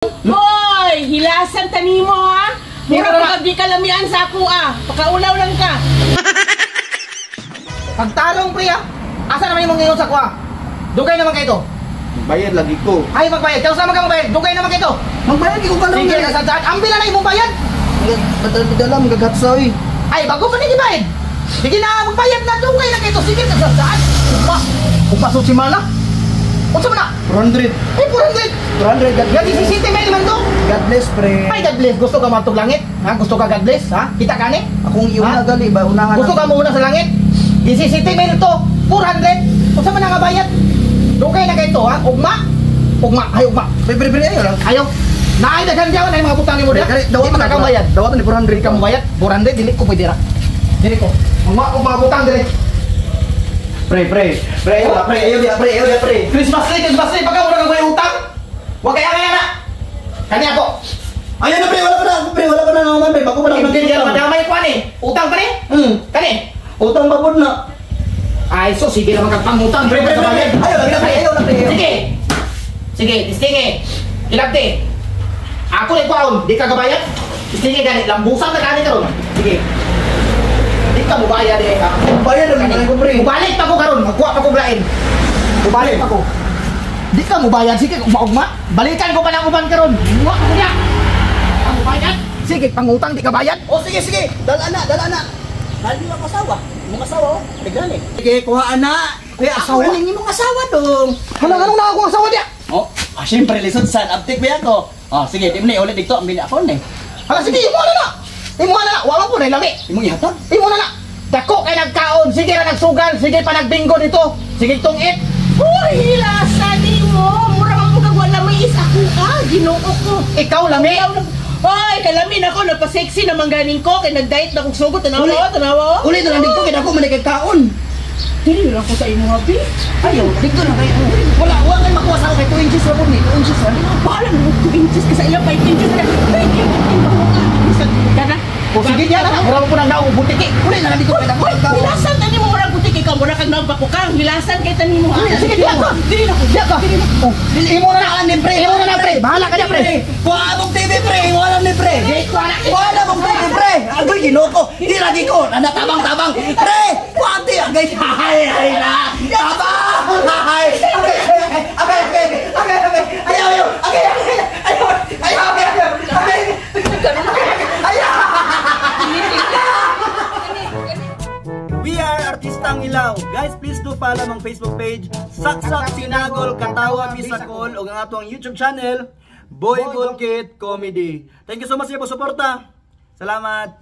Hoy, hilasan tani mo ha. Mura pag di kalamian sa ako pakaulaw lang ka. Pagtarong pre asa naman yung ngayon sa kuha? Dugay naman kayo to. Bayad lagi ko. Ay magbayad, kaya sama ka magbayad. Dugay naman kayo to. Magbayad ko lang. Sige, nasadaan. Ambila na imong bayad. Padala magagatsaw eh. Ay, bago pa nag-ibayad. Sige na, magbayad na. Dugay na kayo to. Sige, nasadaan. Upasot si Mala. Unsa man na? 400. Ay, 400. 400. Gadi si City Mail man to. God bless, pre. Ay, God bless. Gusto ka matog langit? Ha? Gusto ka God bless? Ha? Kita ka ni? Akong iuna Ha? gali ba? Unahan. Gusto ka muna sa langit? Di si City Mail to. 400. Unsa man na nga bayad? Dugay na kayo to, ha? Ugma. Ay, ugma. Pre, ayaw lang. Ayaw. Naay daghan diyan ay mga butang ni mo dia. Dawat Di ka bayad. Dawat ni 400 Di ka mo bayad. 400 dili ko pwede ra. Dili ko. Mga butang dili. Pre, ayaw dia, pre. Christmas tree, baka mo nang may utang. Wa kaya na. Kani ako. Ayaw na, pre, wala pa na naman, pre. Bago pa na Hindi ka madamay ko ani. Utang pa ni? Kani. Utang babod na. Ay, so sige naman kag pangutang, pre. Ayaw lang, pre. Sige, sige. Ilagti. Ako ni kwaon, di ka kabayad. Sige gani, lambusan na gani karon. Sige. Di ka mo bayad eh. Bayad na ko, pre. Mubalik pa ko karon, magkuha pa ko blain. Mubalik pa ko. Di ka mo bayad, sige ugma. Balikan ko pa ng uban karon. Muwa ko niya. Ka mo bayad? Sige, pangutang di ka bayad. O sige. Dala na. Dali mo asawa. Mong asawa, oh. Tignan eh. Sige, kuha na. Kuya, asawa? Ano yung mong asawa dong? Anong na ako asawa niya? Oh, syempre, lisod san. Uptik ba yan ko? Oh, sige, di mo na ulit dito. Ambil ako na eh. Hala, sige, imo na. Imo na. Wala ko na lami. Imong ihatag? Imo na. Dako kay nagkaon, sige ra nagsugal, sige pa nagbingo dito. Sige tungit. Hoy, hilasan ni mo. Mura man mo kag wala may isa ko Ginoo ko. Ikaw lami. Hoy, kalamin ako napasexy na mangganing ko kay nag-diet na kog sugot tanawa. Ulit na lang dito, kaya ako manikagkaon. Dili lang ko sa imo habi. Ayaw, dito na kayo. Wala kayo makuha sa ako kay 2 inches na po ni. 2 inches na. Bahala mo 2 inches kasi ila 5 inches na. Kana. O sige diyan na. Mura ko nang naong butiki. Ulit na lang dito, kaya ako manikagkaon. Hilasan tani mo murag butik ikaw mura kag nagpakukang. Hilasan kay tani mo. Sige diyan ka. Dili na ko. Diyan ka. Oh, imo na na pre. Imo na pre. Bahala ka diyan pre. Kuha mong TV, pre. Wala ni pre. Wala mong TV, pre. Agoy, ginoko. Di lagi ko. Tabang. Pre, kuwati. Agay, hay na. Tabang. Hay. We are Artistang Ilaw. Guys, please do follow ang Facebook page Saksak Sinagol Katawa Bisakol o ang atong YouTube channel Boy Gold Kid Comedy. Thank you so much sa inyong suporta. Salamat.